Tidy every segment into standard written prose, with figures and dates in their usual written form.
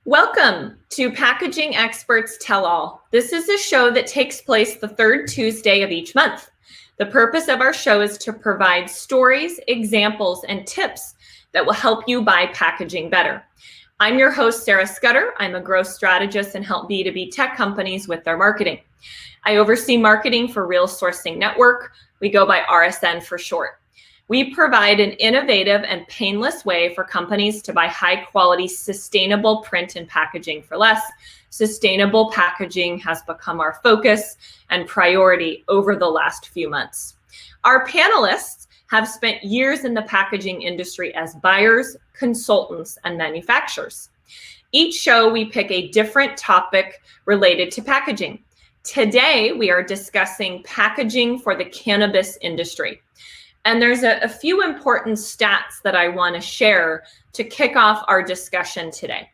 Welcome to Packaging Experts Tell All. This is a show that takes place the third Tuesday of each month. The purpose of our show is to provide stories, examples, and tips that will help you buy packaging better. I'm your host, Sarah Scudder. I'm a growth strategist and help B2B tech companies with their marketing. I oversee marketing for Real Sourcing Network. We go by RSN for short. We provide an innovative and painless way for companies to buy high-quality, sustainable print and packaging for less. Sustainable packaging has become our focus and priority over the last few months. Our panelists have spent years in the packaging industry as buyers, consultants, and manufacturers. Each show, we pick a different topic related to packaging. Today, we are discussing packaging for the cannabis industry. And there's a few important stats that I want to share to kick off our discussion today.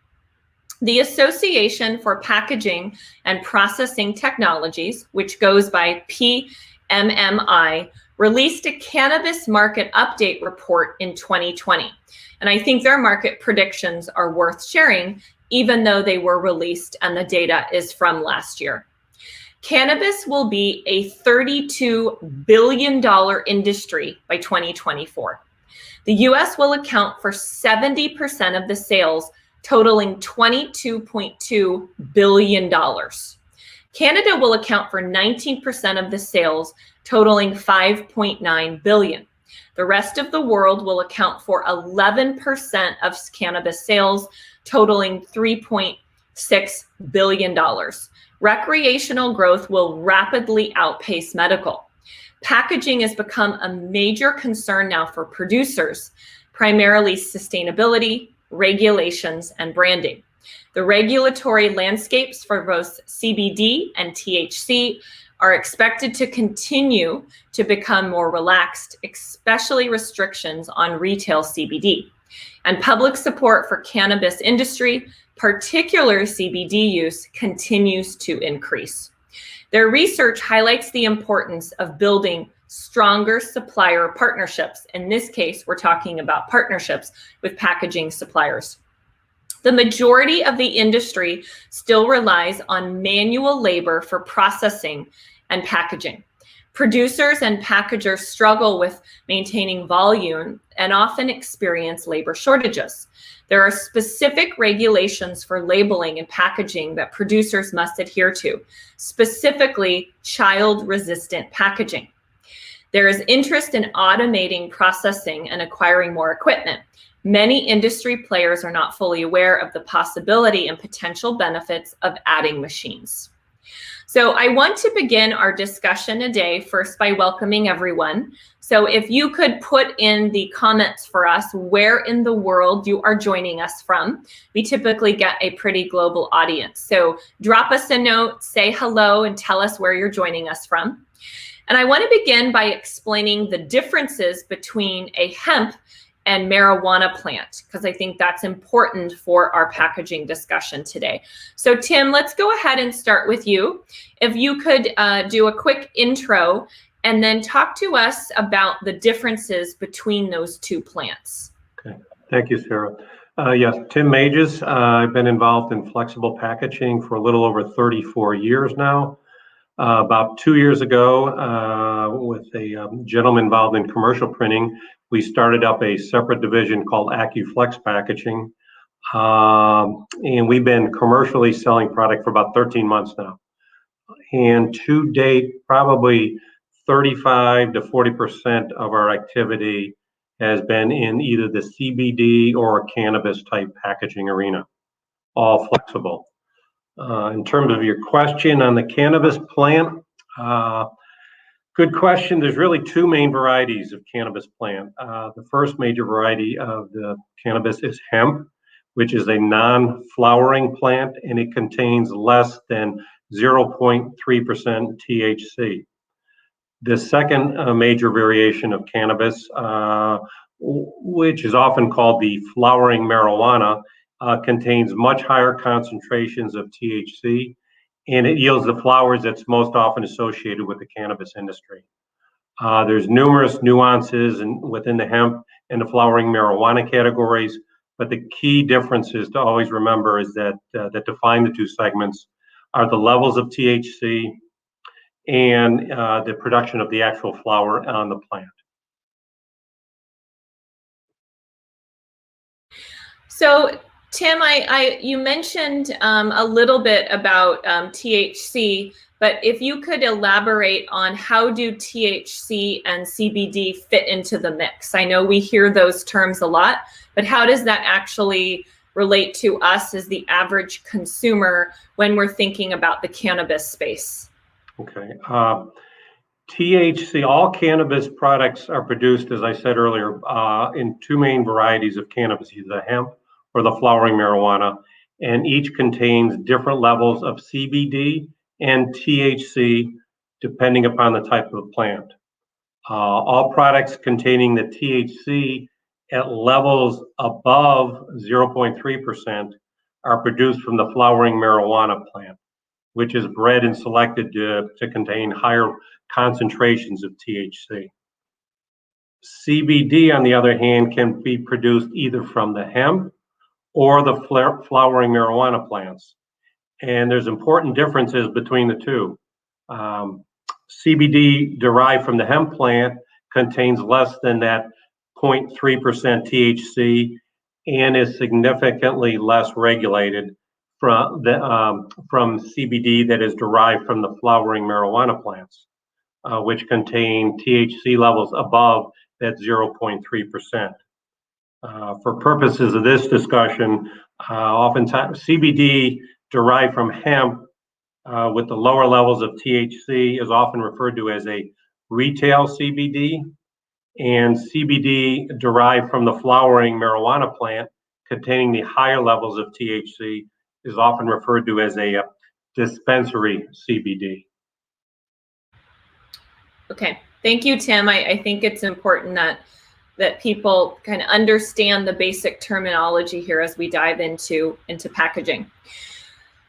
The Association for Packaging and Processing Technologies, which goes by PMMI, released a cannabis market update report in 2020. And I think their market predictions are worth sharing, even though they were released and the data is from last year. Cannabis will be a $32 billion industry by 2024. The US will account for 70% of the sales, totaling $22.2 billion. Canada will account for 19% of the sales, totaling $5.9 billion. The rest of the world will account for 11% of cannabis sales, totaling $3.6 billion. Recreational growth will rapidly outpace medical. Packaging has become a major concern now for producers, primarily sustainability, regulations, and branding. The regulatory landscapes for both CBD and THC are expected to continue to become more relaxed, especially restrictions on retail CBD. And public support for cannabis industry, particular CBD use, continues to increase. Their research highlights the importance of building stronger supplier partnerships. In this case, we're talking about partnerships with packaging suppliers. The majority of the industry still relies on manual labor for processing and packaging. Producers and packagers struggle with maintaining volume and often experience labor shortages. There are specific regulations for labeling and packaging that producers must adhere to, specifically child-resistant packaging. There is interest in automating processing and acquiring more equipment. Many industry players are not fully aware of the possibility and potential benefits of adding machines. So I want to begin our discussion today first by welcoming everyone. So if you could put in the comments for us where in the world you are joining us from. We typically get a pretty global audience. So drop us a note, say hello, and tell us where you're joining us from. And I want to begin by explaining the differences between a hemp and marijuana plant, because I think that's important for our packaging discussion today. So Tim, let's go ahead and start with you. If you could do a quick intro and then talk to us about the differences between those two plants. Okay, thank you, Sarah. Yes, Tim Mages. I've been involved in flexible packaging for a little over 34 years now. About 2 years ago, with a gentleman involved in commercial printing, we started up a separate division called AccuFlex Packaging, and we've been commercially selling product for about 13 months now. And to date, probably 35 to 40% of our activity has been in either the CBD or cannabis type packaging arena, all flexible. In terms of your question on the cannabis plant, good question. There's really two main varieties of cannabis plant. The first major variety of the cannabis is hemp, which is a non-flowering plant, and it contains less than 0.3% THC. The second major variation of cannabis, which is often called the flowering marijuana, contains much higher concentrations of THC, and it yields the flowers that's most often associated with the cannabis industry. There's numerous nuances within the hemp and the flowering marijuana categories, But the key differences to always remember is that define the two segments are the levels of THC and the production of the actual flower on the plant. So, Tim, you mentioned a little bit about THC, but if you could elaborate on how do THC and CBD fit into the mix? I know we hear those terms a lot, but how does that actually relate to us as the average consumer when we're thinking about the cannabis space? Okay. THC, all cannabis products are produced, as I said earlier, in two main varieties of cannabis, either the hemp or the flowering marijuana, and each contains different levels of CBD and THC depending upon the type of plant. All products containing the THC at levels above 0.3% are produced from the flowering marijuana plant, which is bred and selected to contain higher concentrations of THC. CBD, on the other hand, can be produced either from the hemp or the flowering marijuana plants. And there's important differences between the two. CBD derived from the hemp plant contains less than that 0.3% THC and is significantly less regulated from CBD that is derived from the flowering marijuana plants, which contain THC levels above that 0.3%. For purposes of this discussion, oftentimes CBD derived from hemp with the lower levels of THC is often referred to as a retail CBD, and CBD derived from the flowering marijuana plant containing the higher levels of THC is often referred to as a dispensary CBD. Okay, thank you, Tim. I think it's important that people kind of understand the basic terminology here as we dive into packaging.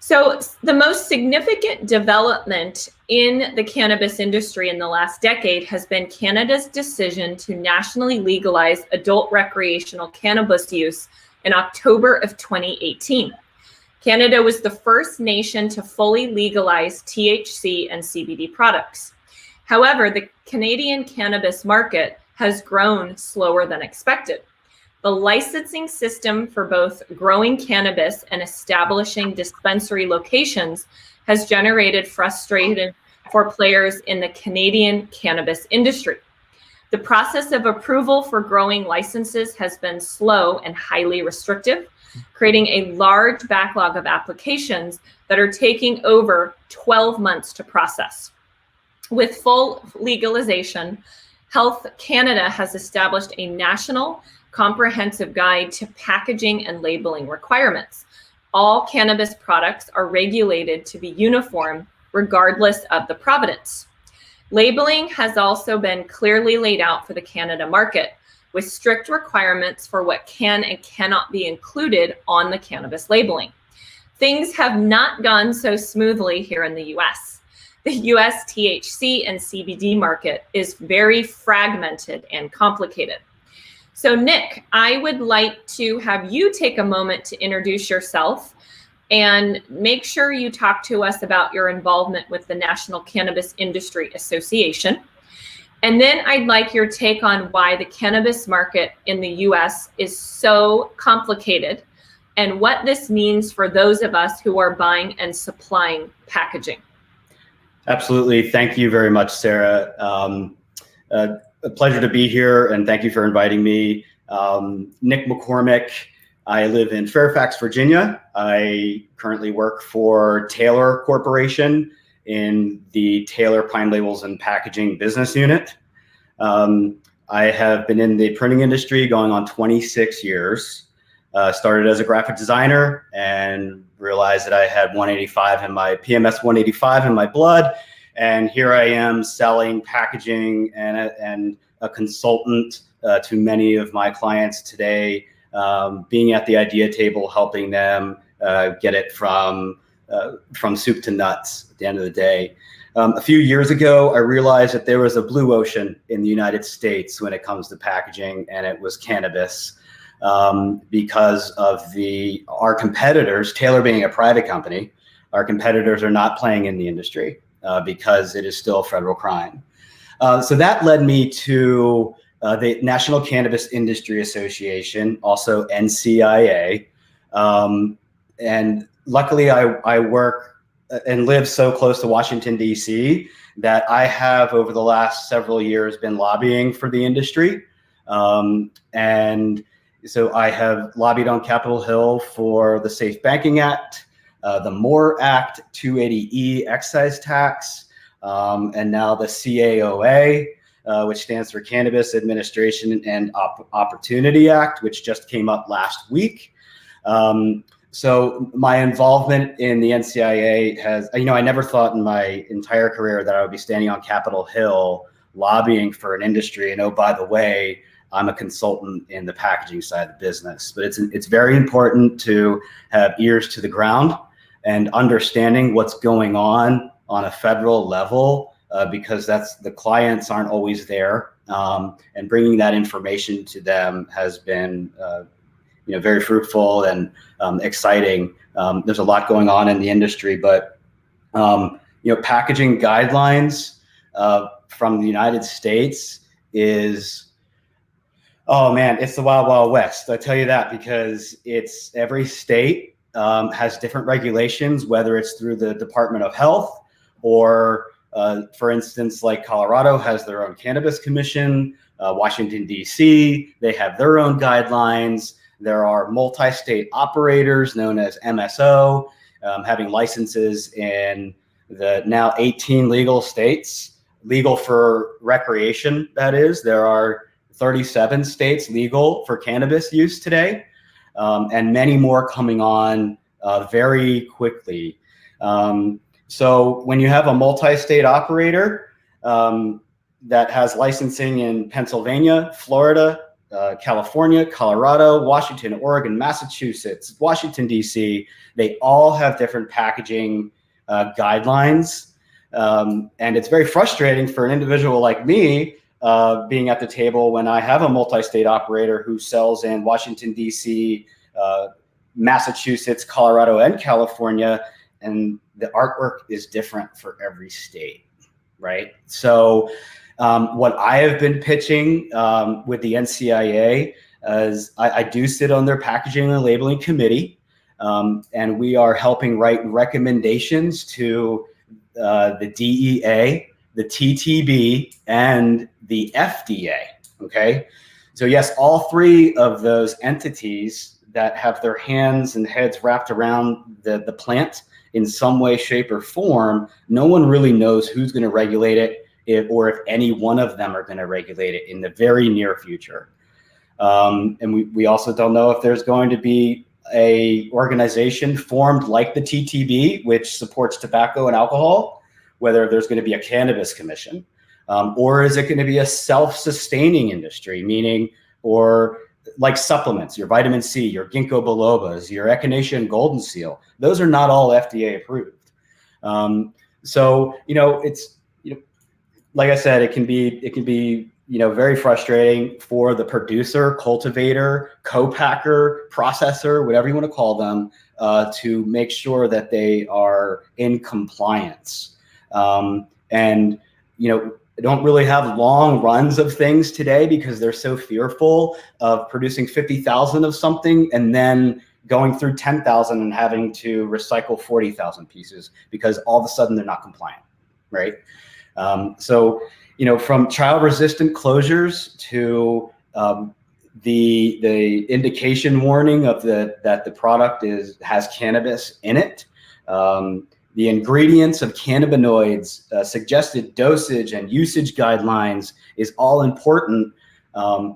So the most significant development in the cannabis industry in the last decade has been Canada's decision to nationally legalize adult recreational cannabis use in October of 2018. Canada was the first nation to fully legalize THC and CBD products. However, the Canadian cannabis market has grown slower than expected. The licensing system for both growing cannabis and establishing dispensary locations has generated frustration for players in the Canadian cannabis industry. The process of approval for growing licenses has been slow and highly restrictive, creating a large backlog of applications that are taking over 12 months to process. With full legalization, Health Canada has established a national comprehensive guide to packaging and labeling requirements. All cannabis products are regulated to be uniform regardless of the provenance. Labeling has also been clearly laid out for the Canada market, with strict requirements for what can and cannot be included on the cannabis labeling. Things have not gone so smoothly here in the US. The US THC and CBD market is very fragmented and complicated. So Nick, I would like to have you take a moment to introduce yourself and make sure you talk to us about your involvement with the National Cannabis Industry Association. And then I'd like your take on why the cannabis market in the US is so complicated and what this means for those of us who are buying and supplying packaging. Absolutely. Thank you very much, Sarah. A pleasure to be here, and thank you for inviting me. Nick McCormick. I live in Fairfax, Virginia. I currently work for Taylor Corporation in the Taylor Pine Labels and Packaging business unit. I have been in the printing industry going on 26 years. Started as a graphic designer and realized that I had 185 in my PMS 185 in my blood. And here I am selling packaging and a consultant to many of my clients today, being at the idea table, helping them get it from soup to nuts at the end of the day. A few years ago, I realized that there was a blue ocean in the United States when it comes to packaging, and it was cannabis. because of our competitors, Taylor being a private company, our competitors are not playing in the industry because it is still a federal crime. So that led me to the National Cannabis Industry Association, also NCIA. And luckily I work and live so close to Washington, D.C., that I have over the last several years been lobbying for the industry. And so I have lobbied on Capitol Hill for the Safe Banking Act, the MORE Act, 280E excise tax, and now the CAOA, which stands for Cannabis Administration and Opportunity Act, which just came up last week. So my involvement in the NCIA has, I never thought in my entire career that I would be standing on Capitol Hill lobbying for an industry. And oh, by the way, I'm a consultant in the packaging side of the business. But it's very important to have ears to the ground and understanding what's going on a federal level, because the clients aren't always there. And bringing that information to them has been very fruitful and exciting. There's a lot going on in the industry, but packaging guidelines from the United States is, oh man, it's the wild, wild west. I tell you that because it's every state has different regulations, whether it's through the Department of Health or, for instance, like Colorado has their own cannabis commission. Washington, D.C., they have their own guidelines. There are multi-state operators known as MSO, having licenses in the now 18 legal states, legal for recreation, that is. There are 37 states legal for cannabis use today, and many more coming on very quickly. So when you have a multi-state operator that has licensing in Pennsylvania, Florida, California, Colorado, Washington, Oregon, Massachusetts, Washington, D.C., they all have different packaging guidelines. And it's very frustrating for an individual like me being at the table when I have a multi-state operator who sells in Washington, D.C., Massachusetts, Colorado, and California, and the artwork is different for every state, right? So what I have been pitching with the NCIA is I do sit on their packaging and labeling committee, and we are helping write recommendations to the DEA, the TTB, and the FDA, okay? So yes, all three of those entities that have their hands and heads wrapped around the plant in some way, shape, or form, no one really knows who's gonna regulate it, or if any one of them are going to regulate it in the very near future. And we also don't know if there's going to be a organization formed like the TTB, which supports tobacco and alcohol, whether there's going to be a cannabis commission, or is it going to be a self-sustaining industry, meaning, or like supplements, your vitamin C, your ginkgo bilobas, your echinacea and golden seal, those are not all FDA approved. So, it's, like I said, it can be very frustrating for the producer, cultivator, co-packer, processor, whatever you want to call them, to make sure that they are in compliance. And don't really have long runs of things today because they're so fearful of producing 50,000 of something and then going through 10,000 and having to recycle 40,000 pieces because all of a sudden they're not compliant, right? So, from child-resistant closures to the indication warning of that the product has cannabis in it, the ingredients of cannabinoids, suggested dosage and usage guidelines is all important.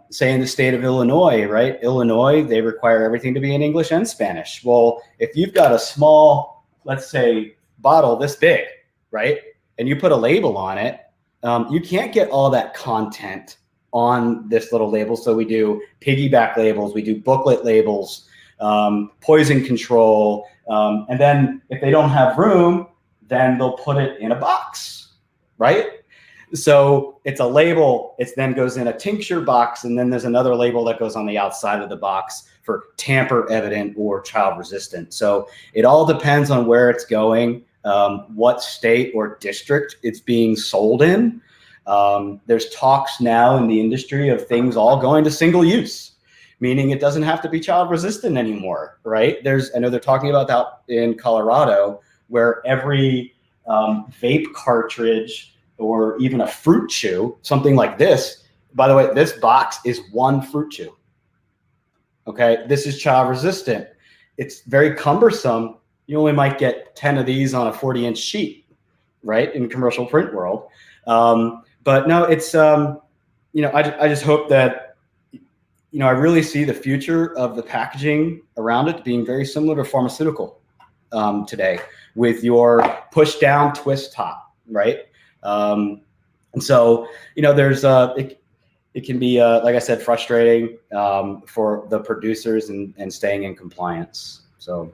Say in the state of Illinois, right? Illinois, they require everything to be in English and Spanish. Well, if you've got a small, let's say, bottle this big, right? And you put a label on it, you can't get all that content on this little label. So we do piggyback labels, we do booklet labels, poison control. And then if they don't have room, then they'll put it in a box, right? So it's a label, it then goes in a tincture box, and then there's another label that goes on the outside of the box for tamper evident or child resistant. So it all depends on where it's going, what state or district it's being sold in. There's talks now in the industry of things all going to single use, meaning it doesn't have to be child resistant anymore, right? I know they're talking about that in Colorado, where every vape cartridge or even a fruit chew, something like this. By the way, this box is one fruit chew. Okay, this is child resistant. It's very cumbersome. You only might get 10 of these on a 40-inch sheet, right, in commercial print world. But no, it's, I just hope that, I really see the future of the packaging around it being very similar to pharmaceutical today, with your push down twist top, right? And so, there's it can be, like I said, frustrating for the producers and staying in compliance. So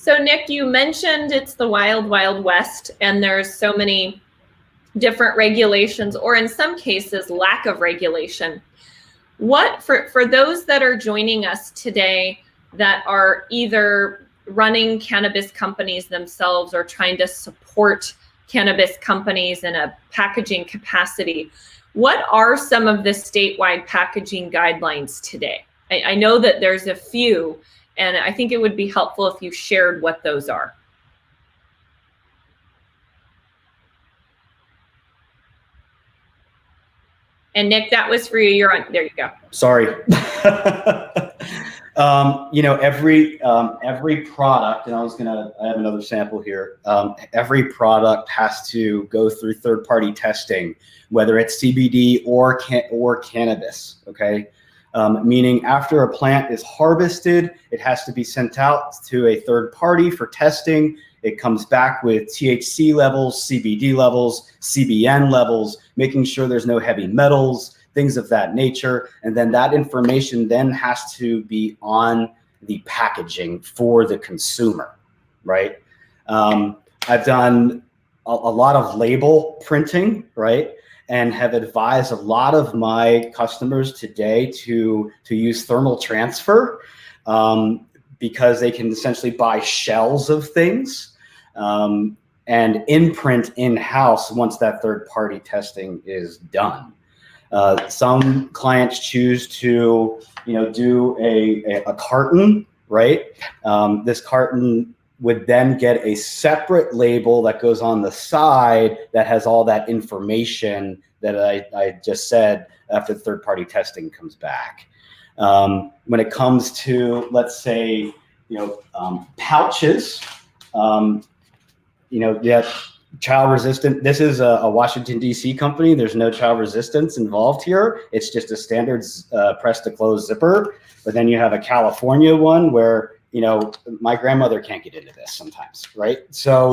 Nick, you mentioned it's the wild, wild west, and there's so many different regulations, or in some cases, lack of regulation. What, for those that are joining us today that are either running cannabis companies themselves or trying to support cannabis companies in a packaging capacity, what are some of the statewide packaging guidelines today? I know that there's a few, and I think it would be helpful if you shared what those are. And Nick, that was for you. You're on. There you go. Sorry. Every product, and I have another sample here. Every product has to go through third-party testing, whether it's CBD or cannabis. Okay, meaning after a plant is harvested, it has to be sent out to a third party for testing. It comes back with THC levels, CBD levels, CBN levels, making sure there's no heavy metals, things of that nature. And then that information then has to be on the packaging for the consumer, right? I've done a lot of label printing, right? And have advised a lot of my customers today to use thermal transfer because they can essentially buy shells of things and imprint in-house once that third-party testing is done. Some clients choose to, do a carton, right? This carton would then get a separate label that goes on the side that has all that information that I just said after third-party testing comes back. When it comes to, let's say, pouches, child resistant. This is a Washington, D.C. company. There's no child resistance involved here. It's just a standard press to close zipper. But then you have a California one where, my grandmother can't get into this sometimes, right? So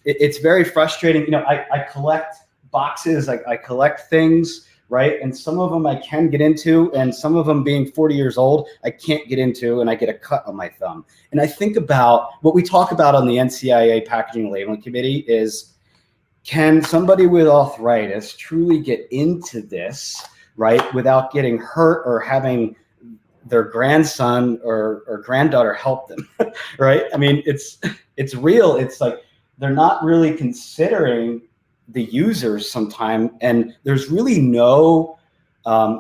it's very frustrating. I collect boxes, I collect things, right? And some of them I can get into, and some of them, being 40 years old, I can't get into, and I get a cut on my thumb. And I think about what we talk about on the NCIA Packaging and Labeling Committee is, can somebody with arthritis truly get into this, right, without getting hurt or having their grandson or granddaughter help them, right? I mean, it's real. It's like they're not really considering the users sometime, and there's really no,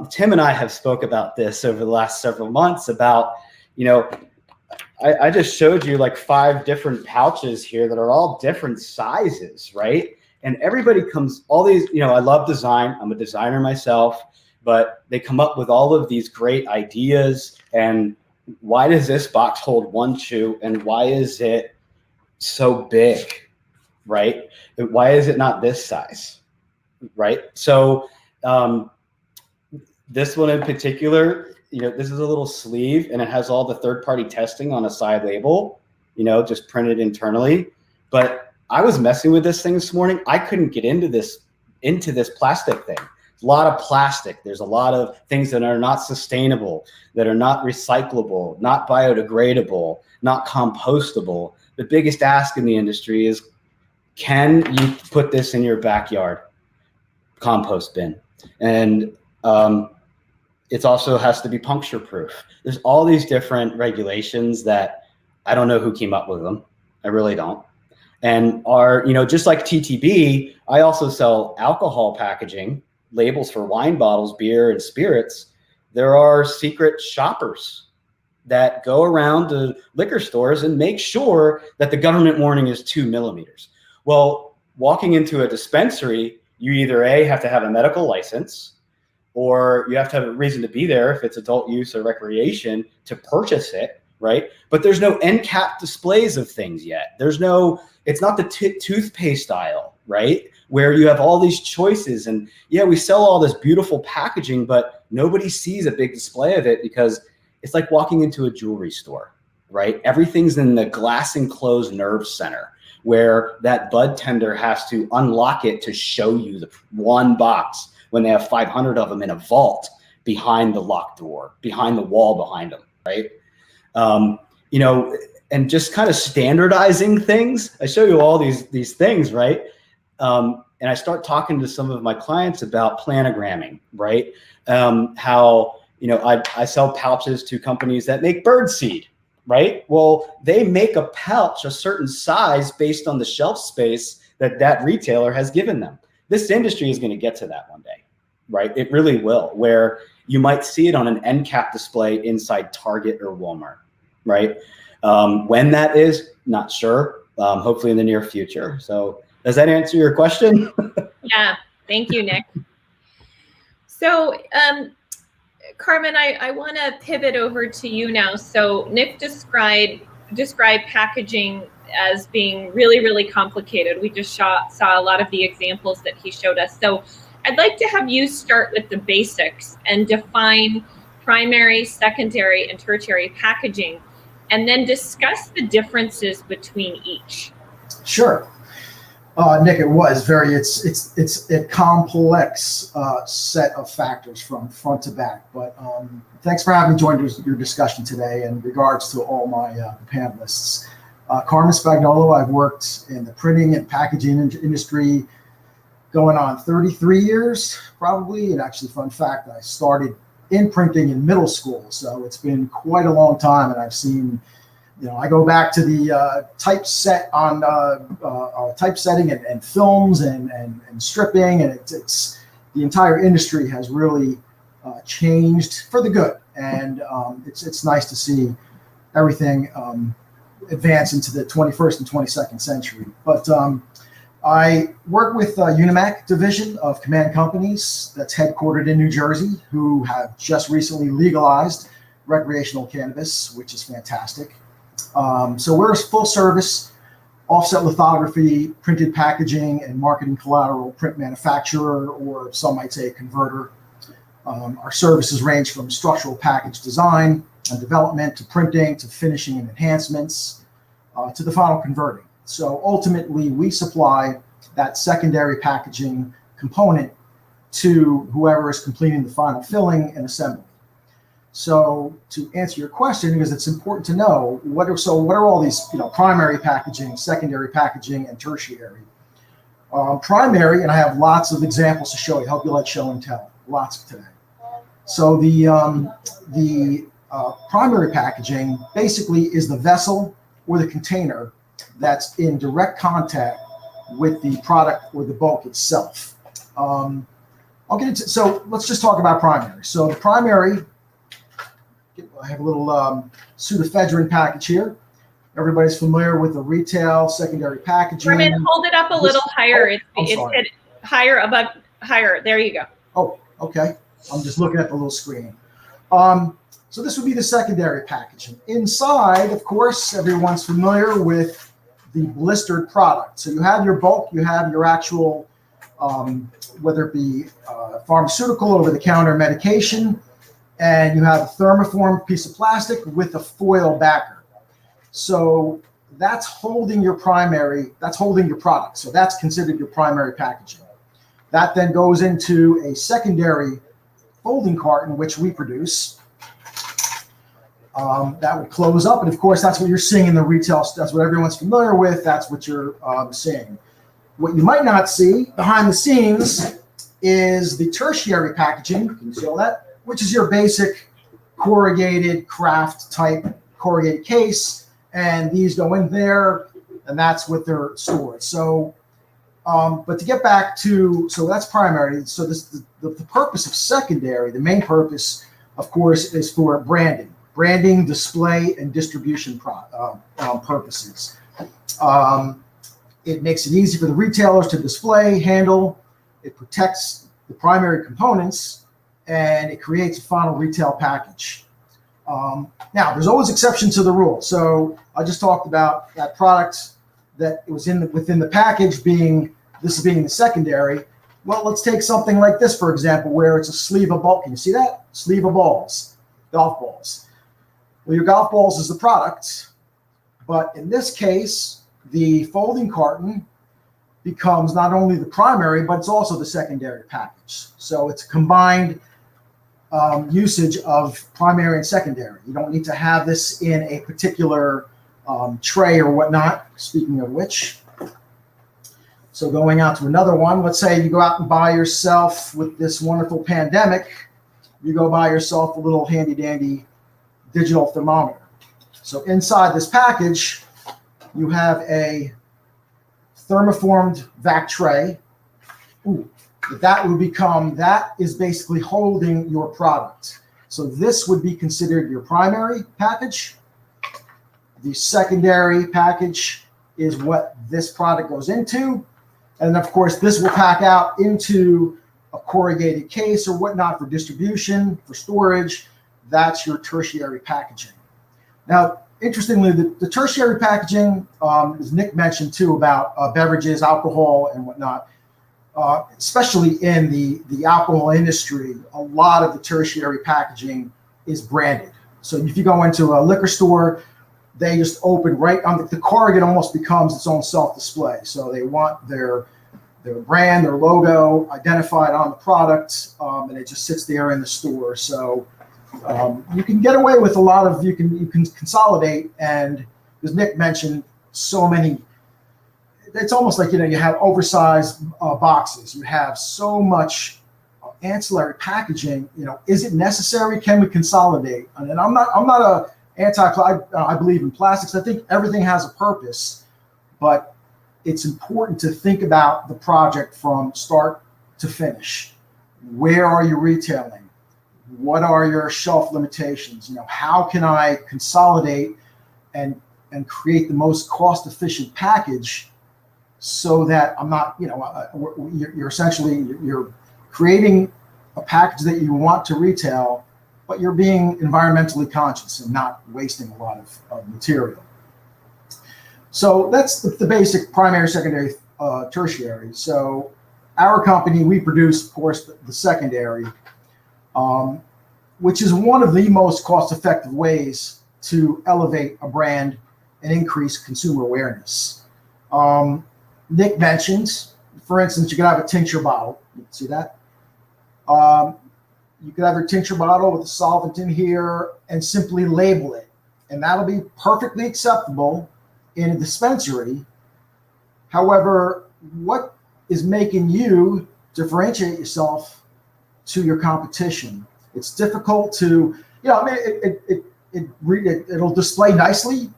Tim and I have spoke about this over the last several months about, I just showed you like 5 different pouches here that are all different sizes, right? And everybody comes, all these, I love design. I'm a designer myself, but they come up with all of these great ideas. And why does this box hold 1 chew? And why is it so big, right? Why is it not this size, right? So this one in particular, this is a little sleeve, and it has all the third-party testing on a side label, just printed internally. But I was messing with this thing this morning. I couldn't get into this plastic thing. A lot of plastic. There's a lot of things that are not sustainable, that are not recyclable, not biodegradable, not compostable. The biggest ask in the industry is can you put this in your backyard compost bin? And it also has to be puncture proof. There's all these different regulations that I don't know who came up with them. I really don't. And are, you know, just like TTB, I also sell alcohol packaging, labels for wine bottles, beer, and spirits. There are secret shoppers that go around to liquor stores and make sure that the government warning is 2 millimeters. Well, walking into a dispensary, you either A, have to have a medical license, or you have to have a reason to be there if it's adult use or recreation to purchase it, right? But there's no end cap displays of things yet. There's no, it's not the toothpaste aisle, right? Where you have all these choices. And yeah, we sell all this beautiful packaging, but nobody sees a big display of it because it's like walking into a jewelry store, right? Everything's in the glass enclosed nerve center where that bud tender has to unlock it to show you the one box when they have 500 of them in a vault behind the locked door, behind the wall behind them, right? You know, and just kind of standardizing things. I show you all these things, right? And I start talking to some of my clients about planogramming, right? How, you know, I sell pouches to companies that make bird seed, right? Well, they make a pouch a certain size based on the shelf space that retailer has given them. This industry is going to get to that one day, right? It really will, where you might see it on an end cap display inside Target or Walmart, right? When that is, not sure. Hopefully in the near future. So does that answer your question? Yeah, thank you, Nick. So, Carmen, I want to pivot over to you now. So Nick described packaging as being really, really complicated. We just saw a lot of the examples that he showed us. So I'd like to have you start with the basics and define primary, secondary, and tertiary packaging, and then discuss the differences between each. Sure. Nick, it's a complex set of factors from front to back. But thanks for having me join your discussion today in regards to all my panelists. Carmen Spagnolo, I've worked in the printing and packaging industry going on 33 years, probably. And actually, fun fact, I started in printing in middle school. So it's been quite a long time. And I've seen, you know, I go back to the typesetting and films and stripping, and it's the entire industry has really changed for the good, and it's nice to see everything advance into the 21st and 22nd century. But I work with Unimac division of Command Companies that's headquartered in New Jersey, who have just recently legalized recreational cannabis, which is fantastic. So we're a full service offset lithography, printed packaging, and marketing collateral print manufacturer, or some might say a converter. Our services range from structural package design and development to printing to finishing and enhancements to the final converting. So ultimately, we supply that secondary packaging component to whoever is completing the final filling and assembly. So to answer your question, because it's important to know what are all these, you know, primary packaging, secondary packaging, and tertiary. Primary, and I have lots of examples to show you, help you like show and tell, lots today. So the primary packaging basically is the vessel or the container that's in direct contact with the product or the bulk itself. I'll get into, so let's just talk about primary. So the primary, I have a little pseudoephedrine package here. Everybody's familiar with the retail secondary packaging. Carmen, hold it up a little higher. It's higher above, higher. There you go. Oh, okay. I'm just looking at the little screen. So this would be the secondary packaging. Inside, of course, everyone's familiar with the blistered product. So you have your bulk, you have your actual, whether it be pharmaceutical, over-the-counter medication, and you have a thermoform piece of plastic with a foil backer. So that's holding your primary, that's holding your product. So that's considered your primary packaging. That then goes into a secondary folding carton, which we produce. That would close up. And of course, that's what you're seeing in the retail. That's what everyone's familiar with. That's what you're seeing. What you might not see behind the scenes is the tertiary packaging. Can you see all that? Which is your basic corrugated craft type corrugated case, and these go in there, and that's what they're stored. So, but to get back to, so that's primary. So the purpose of secondary, the main purpose, of course, is for branding, display, and distribution purposes. It makes it easy for the retailers to display, handle. It protects the primary components, and it creates a final retail package. Now, there's always exceptions to the rule. So I just talked about that product that it was within the package being the secondary. Well, let's take something like this, for example, where it's a sleeve of balls. Can you see that? Sleeve of balls, golf balls. Well, your golf balls is the product, but in this case, the folding carton becomes not only the primary, but it's also the secondary package. So it's a combined usage of primary and secondary. You don't need to have this in a particular tray or whatnot, speaking of which. So going out to another one, let's say you go out and buy yourself, with this wonderful pandemic, you go buy yourself a little handy dandy digital thermometer. So inside this package, you have a thermoformed vac tray. That is basically holding your product. So this would be considered your primary package. The secondary package is what this product goes into. And of course, this will pack out into a corrugated case or whatnot for distribution, for storage. That's your tertiary packaging. Now, interestingly, the tertiary packaging, as Nick mentioned too, about beverages, alcohol, and whatnot, especially in the alcohol industry, a lot of the tertiary packaging is branded. So if you go into a liquor store, they just open right on the corrugate, almost becomes its own self-display. So they want their brand, their logo identified on the product, and it just sits there in the store. So you can get away with a lot of, you can consolidate, and as Nick mentioned, so many, it's almost like, you have oversized boxes. You have so much ancillary packaging. Is it necessary? Can we consolidate? And I'm not a I believe in plastics. I think everything has a purpose, but it's important to think about the project from start to finish. Where are you retailing? What are your shelf limitations? How can I consolidate and create the most cost-efficient package so that I'm not, you're essentially, you're creating a package that you want to retail, but you're being environmentally conscious and not wasting a lot of material. So that's the basic primary, secondary, tertiary. So our company, we produce, of course, the secondary, which is one of the most cost-effective ways to elevate a brand and increase consumer awareness. Nick mentioned, for instance, you could have a tincture bottle. You can see that. You could have your tincture bottle with a solvent in here and simply label it. And that'll be perfectly acceptable in a dispensary. It what is making you differentiate yourself to your competition? It's difficult to, it'll display nicely,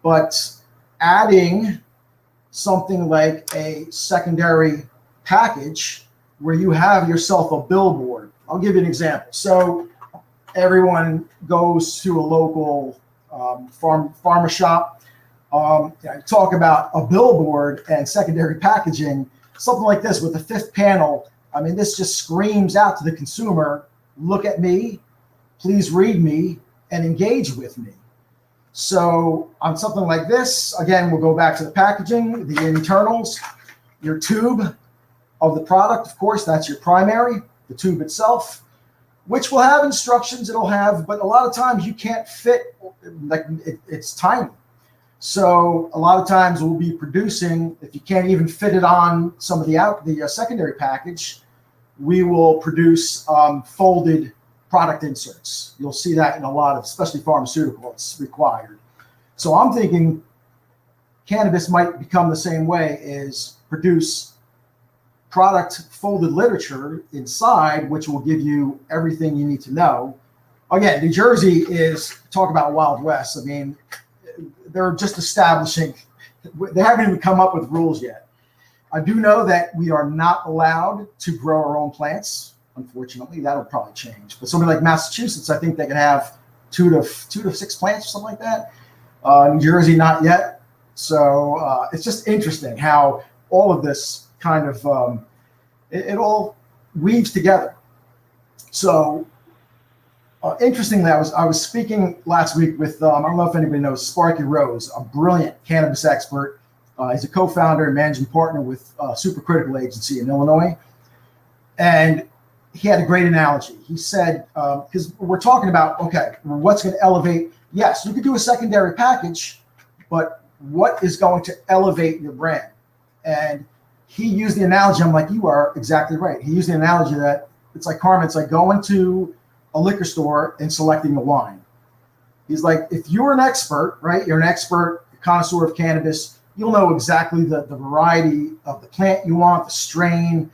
but adding something like a secondary package where you have yourself a billboard. I'll give you an example. So everyone goes to a local farmer shop. Talk about a billboard and secondary packaging, something like this with a fifth panel. I mean, this just screams out to the consumer, look at me, please read me, and engage with me. So on something like this, again, we'll go back to the packaging, the internals, your tube of the product, of course, that's your primary, the tube itself, which will have instructions, but a lot of times you can't fit, like it's tiny. So a lot of times we'll be producing, if you can't even fit it on some of the secondary package, we will produce folded product inserts. You'll see that in a lot of, especially pharmaceutical, it's required. So I'm thinking cannabis might become the same way, is produce product folded literature inside, which will give you everything you need to know. Again, New Jersey is, talk about Wild West. I mean, they're just establishing, they haven't even come up with rules yet. I do know that we are not allowed to grow our own plants. Unfortunately, that'll probably change. But somebody like Massachusetts, I think they can have two to 6 plants or something like that. New Jersey, not yet. So it's just interesting how all of this kind of, it all weaves together. So interestingly, I was speaking last week with, I don't know if anybody knows, Sparky Rose, a brilliant cannabis expert. He's a co-founder and managing partner with Supercritical Agency in Illinois. And he had a great analogy. He said, because we're talking about, okay, what's going to elevate? Yes, you could do a secondary package, but what is going to elevate your brand? And he used the analogy. I'm like, you are exactly right. He used the analogy that it's like, Carmen, it's like going to a liquor store and selecting the wine. He's like, if you're an expert, right? You're an expert, a connoisseur of cannabis. You'll know exactly the variety of the plant you want, the strain,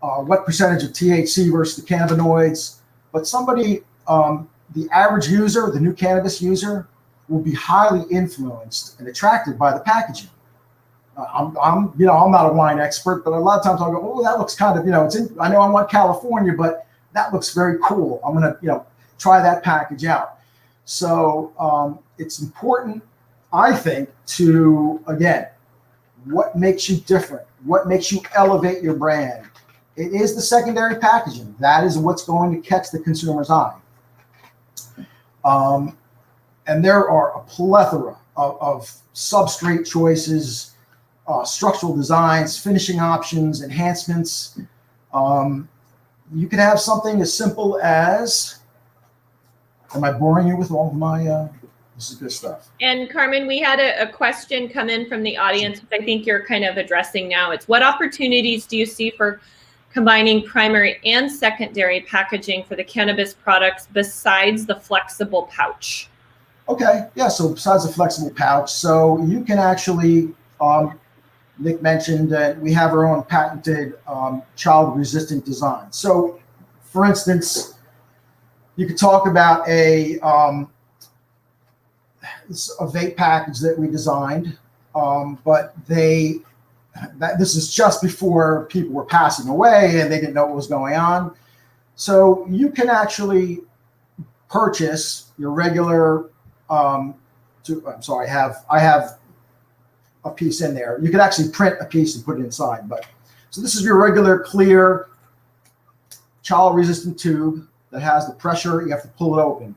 what percentage of THC versus the cannabinoids. But somebody, the average user, the new cannabis user, will be highly influenced and attracted by the packaging. I'm not a wine expert, but a lot of times I'll go, oh, that looks kind of, I know I want California, but that looks very cool. I'm going to, try that package out. So it's important, I think, to, again, what makes you different? What makes you elevate your brand? It is the secondary packaging. That is what's going to catch the consumer's eye. And there are a plethora of substrate choices, structural designs, finishing options, enhancements. You could have something as simple as, am I boring you with all of my, this is good stuff. And Carmen, we had a question come in from the audience, which I think you're kind of addressing now. It's, what opportunities do you see for combining primary and secondary packaging for the cannabis products besides the flexible pouch? Okay, yeah, so besides the flexible pouch, so you can actually, Nick mentioned that we have our own patented child-resistant design. So, for instance, you could talk about a vape package that we designed, but this is just before people were passing away and they didn't know what was going on. So you can actually purchase your regular. I'm sorry, I have a piece in there. You could actually print a piece and put it inside. But so this is your regular clear child-resistant tube that has the pressure. You have to pull it open.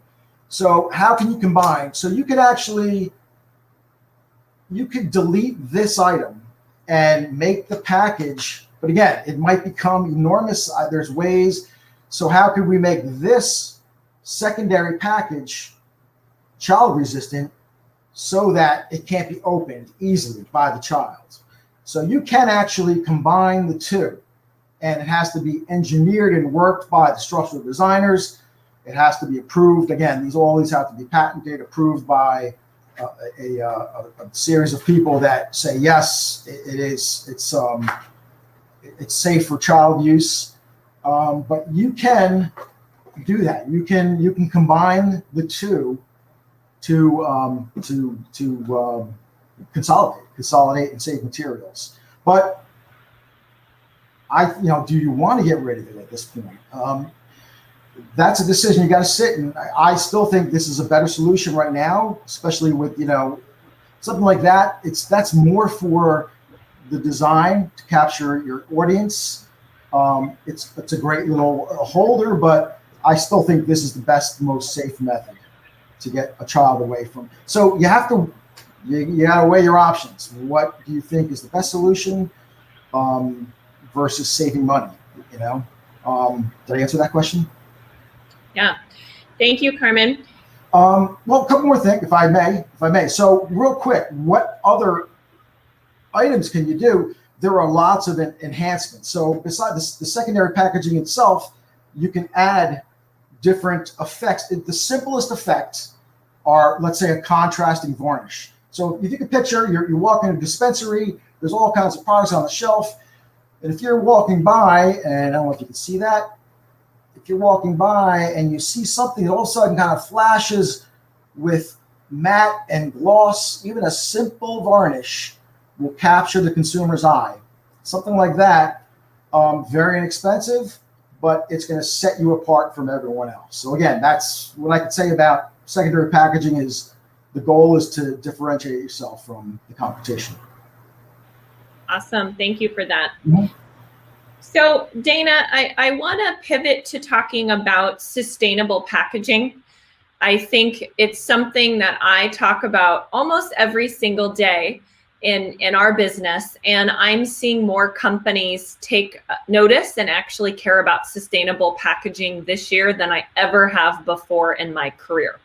So how can you combine? So you could delete this item and make the package. But again, it might become enormous. There's ways. So how could we make this secondary package child-resistant so that it can't be opened easily by the child? So you can actually combine the two, and it has to be engineered and worked by the structural designers. It has to be approved. Again, all these have to be patented, approved by a series of people that say yes, it's safe for child use. But you can do that. You can combine the two to consolidate and save materials. But do you want to get rid of it at this point? That's a decision you got to sit in. I still think this is a better solution right now, especially with something like that. That's more for the design to capture your audience. It's a great little holder, but I still think this is the best, most safe method to get a child away from. So you have to, you got to weigh your options. What do you think is the best solution versus saving money? Did I answer that question? Yeah. Thank you, Carmen. Well, a couple more things, if I may. So real quick, what other items can you do? There are lots of enhancements. So besides the secondary packaging itself, you can add different effects. The simplest effects are, let's say, a contrasting varnish. So if you take a picture, you're walking in a dispensary, there's all kinds of products on the shelf. And if you're walking by, and I don't know if you can see that, if you're walking by and you see something that all of a sudden kind of flashes with matte and gloss, even a simple varnish will capture the consumer's eye. Something like that, very inexpensive, but it's going to set you apart from everyone else. So again, that's what I could say about secondary packaging. Is the goal is to differentiate yourself from the competition. Awesome. Thank you for that. Mm-hmm. So Dana, I want to pivot to talking about sustainable packaging. I think it's something that I talk about almost every single day in our business, and I'm seeing more companies take notice and actually care about sustainable packaging this year than I ever have before in my career.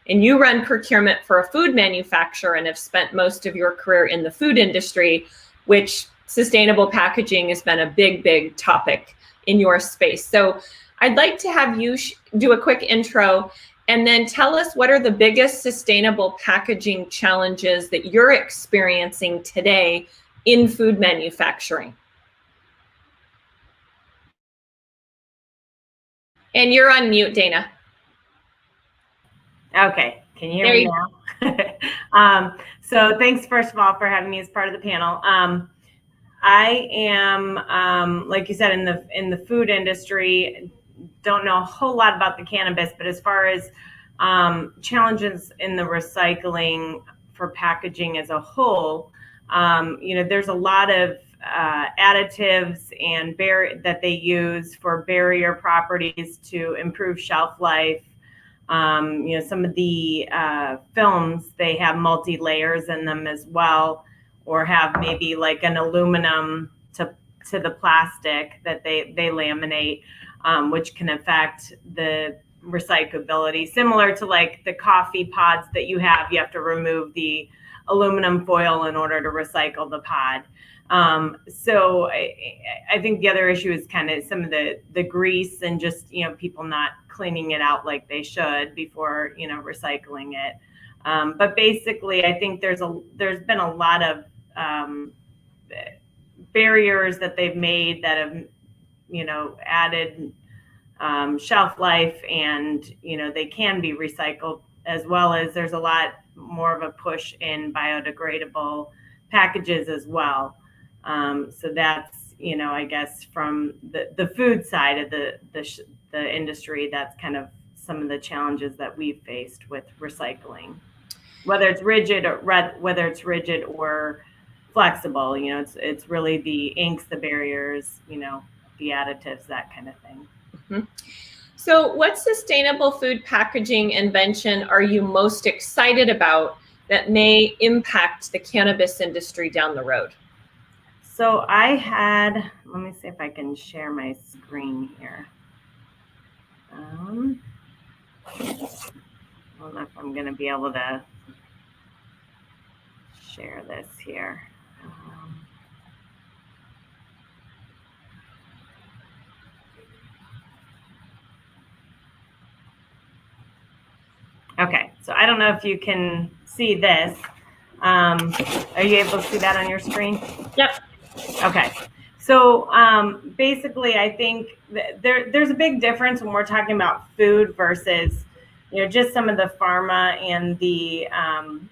And you run procurement for a food manufacturer and have spent most of your career in the food industry, which sustainable packaging has been a big topic in your space. So I'd like to have you do a quick intro and then tell us what are the biggest sustainable packaging challenges that you're experiencing today in food manufacturing. And you're on mute, Dana. Okay, can you hear me now? So thanks, first of all, for having me as part of the panel. I am, like you said, in the food industry. Don't know a whole lot about the cannabis, but as far as challenges in the recycling for packaging as a whole, there's a lot of additives and that they use for barrier properties to improve shelf life. Some of the films, they have multi-layers in them as well, or have maybe like an aluminum to the plastic that they laminate, which can affect the recyclability. Similar to like the coffee pods that you have to remove the aluminum foil in order to recycle the pod. So I think the other issue is kind of some of the grease and just, people not cleaning it out like they should before, recycling it. But basically, I think there's been a lot of barriers that they've made that have, added shelf life, and, they can be recycled, as well as there's a lot more of a push in biodegradable packages as well. So that's, I guess from the food side of the industry, that's kind of some of the challenges that we've faced with recycling, whether it's rigid or flexible. It's really the inks, the barriers, the additives, that kind of thing. Mm-hmm. So what sustainable food packaging invention are you most excited about that may impact the cannabis industry down the road? So let me see if I can share my screen here. I don't know if I'm going to be able to share this here. Okay, so I don't know if you can see this. Are you able to see that on your screen? Yep. Okay. So basically, I think there's a big difference when we're talking about food versus, just some of the pharma and the,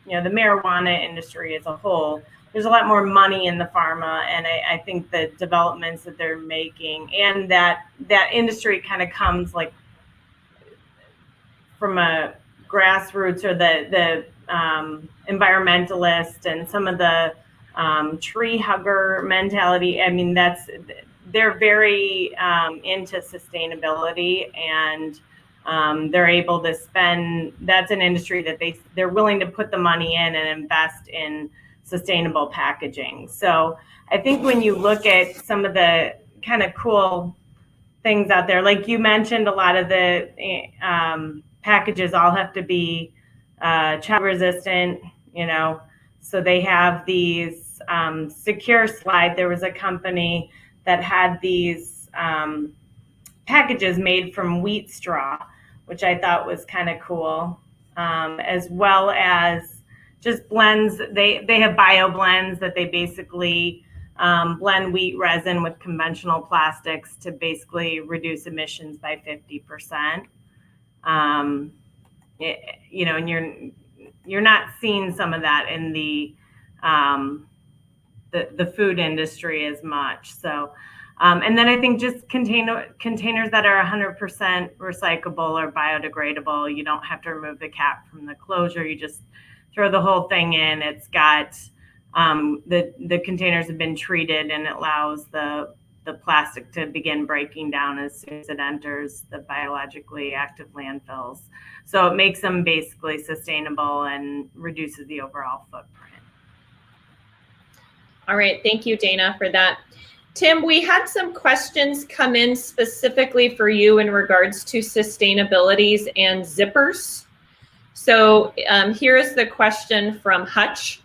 the marijuana industry as a whole. There's a lot more money in the pharma, and I think the developments that they're making, and that industry kind of comes like from a grassroots, or the environmentalist and some of the tree hugger mentality. I mean, they're very into sustainability, and they're able to spend. That's an industry that they're willing to put the money in and invest in sustainable packaging. So I think when you look at some of the kind of cool things out there, like you mentioned, a lot of the packages all have to be child resistant, so they have these secure slide. There was a company that had these packages made from wheat straw, which I thought was kind of cool, as well as just blends. They have bio blends that they basically blend wheat resin with conventional plastics to basically reduce emissions by 50%. And you're not seeing some of that in the food industry as much. So, and then I think just containers that are 100% recyclable or biodegradable. You don't have to remove the cap from the closure. You just throw the whole thing in. It's got the containers have been treated, and it allows the plastic to begin breaking down as soon as it enters the biologically active landfills. So it makes them basically sustainable and reduces the overall footprint. All right, thank you, Dana, for that. Tim, we had some questions come in specifically for you in regards to sustainabilities and zippers. So here is the question from Hutch.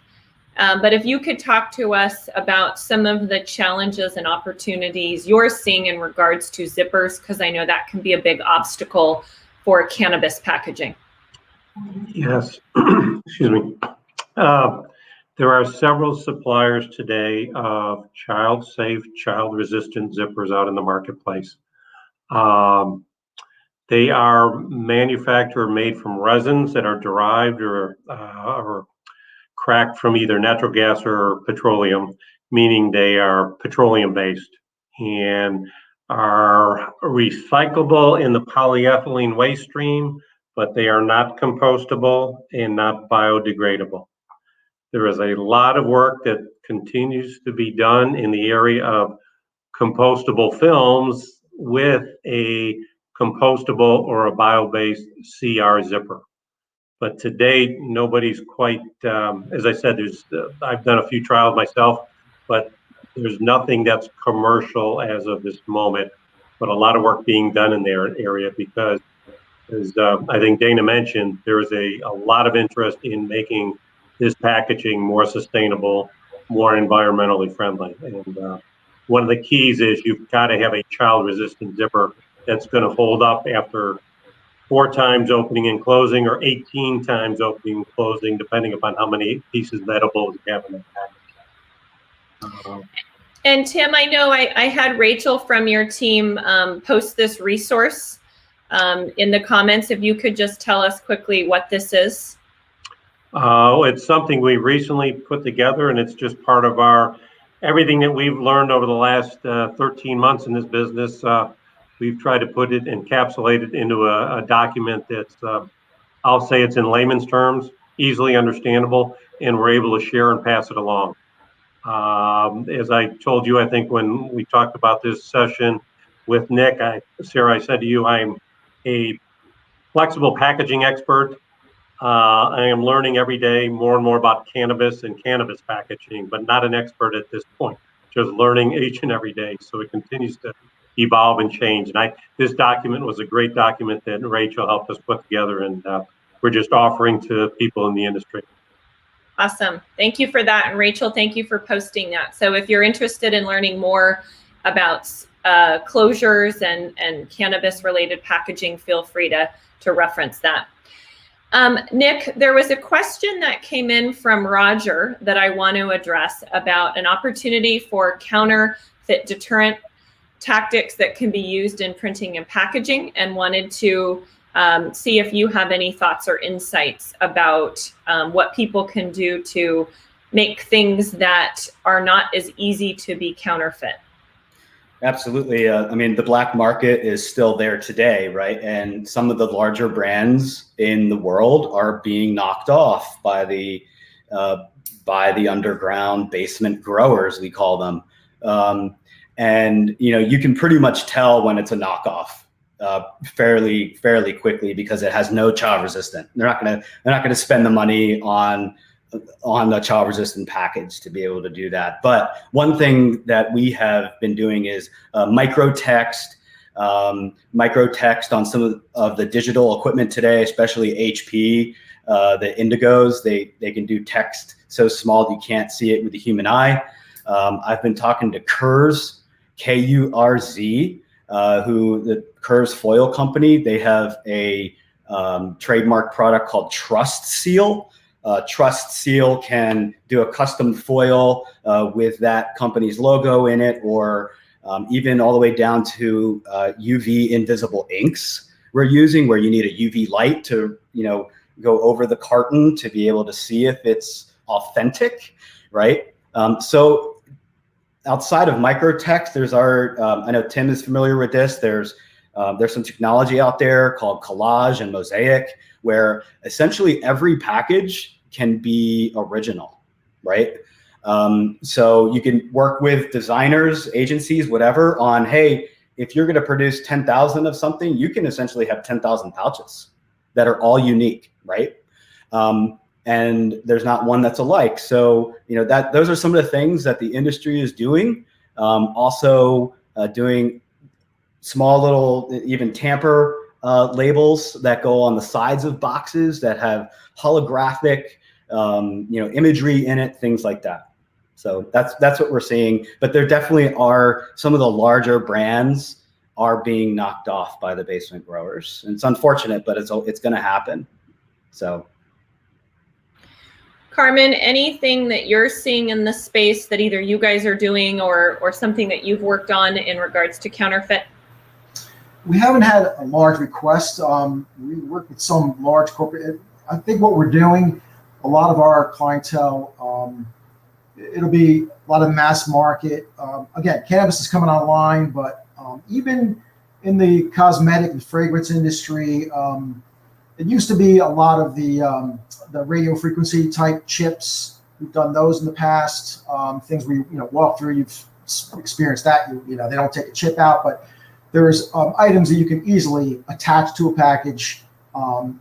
But if you could talk to us about some of the challenges and opportunities you're seeing in regards to zippers, because I know that can be a big obstacle for cannabis packaging. Yes, excuse me. There are several suppliers today of child-safe, child-resistant zippers out in the marketplace. They are manufactured, made from resins that are derived or cracked from either natural gas or petroleum, meaning they are petroleum-based and are recyclable in the polyethylene waste stream, but they are not compostable and not biodegradable. There is a lot of work that continues to be done in the area of compostable films with a compostable or a bio-based CR zipper. But to date, nobody's quite, as I said, I've done a few trials myself, but there's nothing that's commercial as of this moment, but a lot of work being done in their area because, as I think Dana mentioned, there is a lot of interest in making this packaging more sustainable, more environmentally friendly. And one of the keys is you've got to have a child-resistant zipper that's going to hold up after 4 times opening and closing or 18 times opening and closing, depending upon how many pieces of edibles you have in the package. And Tim, I know I had Rachel from your team post this resource in the comments. If you could just tell us quickly what this is. It's something we recently put together, and it's just part of everything that we've learned over the last 13 months in this business. We've tried to put it, encapsulate it into a document that's, I'll say it's in layman's terms, easily understandable, and we're able to share and pass it along. As I told you, I think when we talked about this session with Nick, Sarah, I said to you, I'm a flexible packaging expert. I am learning every day more and more about cannabis and cannabis packaging, but not an expert at this point, just learning each and every day. So it continues to evolve and change. And this document was a great document that Rachel helped us put together, and we're just offering to people in the industry. Awesome. Thank you for that. And Rachel, thank you for posting that. So if you're interested in learning more about closures and cannabis related packaging, feel free to reference that. Nick, there was a question that came in from Roger that I want to address about an opportunity for counterfeit deterrent tactics that can be used in printing and packaging, and wanted to see if you have any thoughts or insights about what people can do to make things that are not as easy to be counterfeit. Absolutely. I mean, the black market is still there today, right? And some of the larger brands in the world are being knocked off by the underground basement growers, we call them. And you can pretty much tell when it's a knockoff fairly quickly because it has no child resistant. They're not gonna spend the money on the child resistant package to be able to do that. But one thing that we have been doing is micro text on some of the digital equipment today, especially HP, the Indigos. They can do text so small you can't see it with the human eye. I've been talking to Kurz, Kurz, who the Kurz foil company. They have a trademark product called Trust Seal. trust seal can do a custom foil with that company's logo in it, or even all the way down to UV invisible inks we're using, where you need a UV light to, go over the carton to be able to see if it's authentic, right? So outside of microtext, there's I know Tim is familiar with this. There's some technology out there called collage and mosaic, where essentially every package can be original, right? So you can work with designers, agencies, whatever, on, hey, if you're going to produce 10,000 of something, you can essentially have 10,000 pouches that are all unique, right? And there's not one that's alike. So, those are some of the things that the industry is doing. Also doing small little, even tamper labels that go on the sides of boxes that have holographic, imagery in it, things like that. So that's what we're seeing. But there definitely are some of the larger brands are being knocked off by the basement growers. And it's unfortunate, but it's going to happen. So. Carmen, anything that you're seeing in the space that either you guys are doing or something that you've worked on in regards to counterfeit? We haven't had a large request. We work with some large corporate. I think what we're doing, a lot of our clientele, it'll be a lot of mass market. Again, cannabis is coming online, but even in the cosmetic and fragrance industry, it used to be a lot of the radio frequency type chips. We've done those in the past. Things we walk through, you've experienced that. They don't take a chip out, but there's items that you can easily attach to a package, and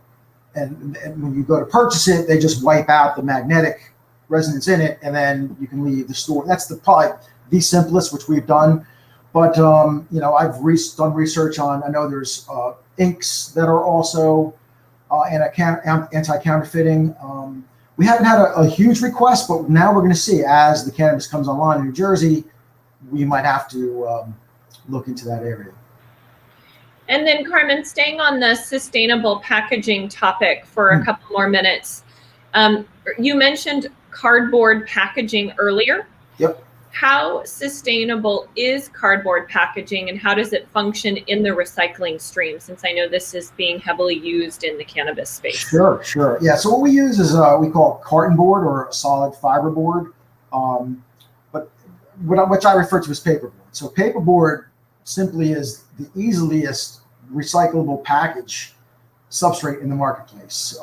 when you go to purchase it, they just wipe out the magnetic resonance in it, and then you can leave the store. That's probably the simplest, which we've done. But I've done research on. I know there's inks that are also anti-counterfeiting. We haven't had a huge request, but now we're going to see as the cannabis comes online in New Jersey, we might have to look into that area. And then, Carmen, staying on the sustainable packaging topic for a couple more minutes. You mentioned cardboard packaging earlier. Yep. How sustainable is cardboard packaging, and how does it function in the recycling stream, since I know this is being heavily used in the cannabis space? Sure. Yeah, so what we use is we call carton board or a solid fiber board, but which I refer to as paperboard. So paperboard simply is the easiest recyclable package substrate in the marketplace.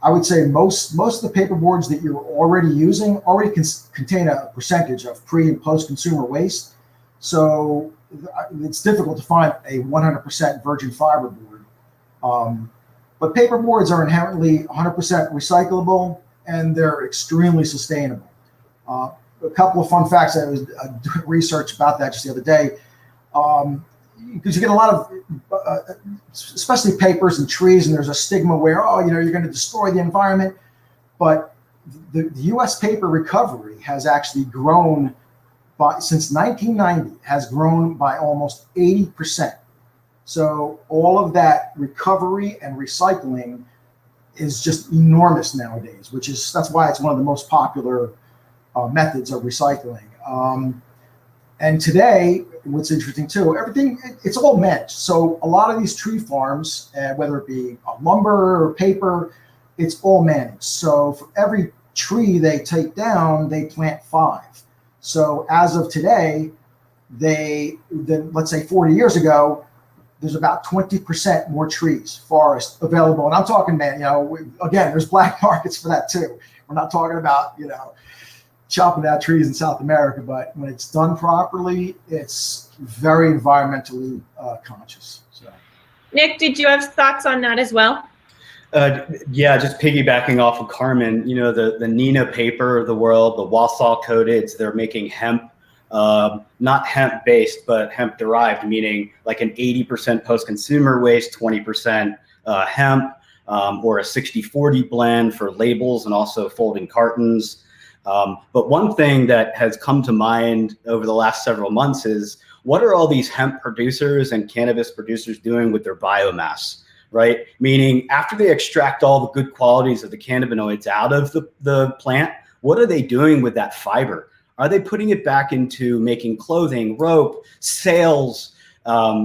I would say most of the paper boards that you're already using already contain a percentage of pre and post consumer waste. So it's difficult to find a 100% virgin fiber board. But paper boards are inherently 100% recyclable, and they're extremely sustainable. A couple of fun facts. I was doing research about that just the other day. Because you get a lot of, especially papers and trees, and there's a stigma where, you're going to destroy the environment. But the U.S. paper recovery has actually grown since 1990, has grown by almost 80%. So all of that recovery and recycling is just enormous nowadays, that's why it's one of the most popular methods of recycling. And today, what's interesting too, it's all managed. So a lot of these tree farms, whether it be lumber or paper, it's all managed. So for every tree they take down, they plant 5. So as of today, let's say 40 years ago, there's about 20% more trees, forest available. And I'm talking, again, there's black markets for that too. We're not talking about, chopping down trees in South America, but when it's done properly, it's very environmentally conscious. So. Nick, did you have thoughts on that as well? Yeah, just piggybacking off of Carmen, the Nina paper of the world, the Wausau coated, they're making hemp, not hemp based, but hemp derived, meaning like an 80% post-consumer waste, 20% hemp, or a 60-40 blend for labels and also folding cartons. But one thing that has come to mind over the last several months is, what are all these hemp producers and cannabis producers doing with their biomass, right? Meaning after they extract all the good qualities of the cannabinoids out of the plant, what are they doing with that fiber? Are they putting it back into making clothing, rope, sails,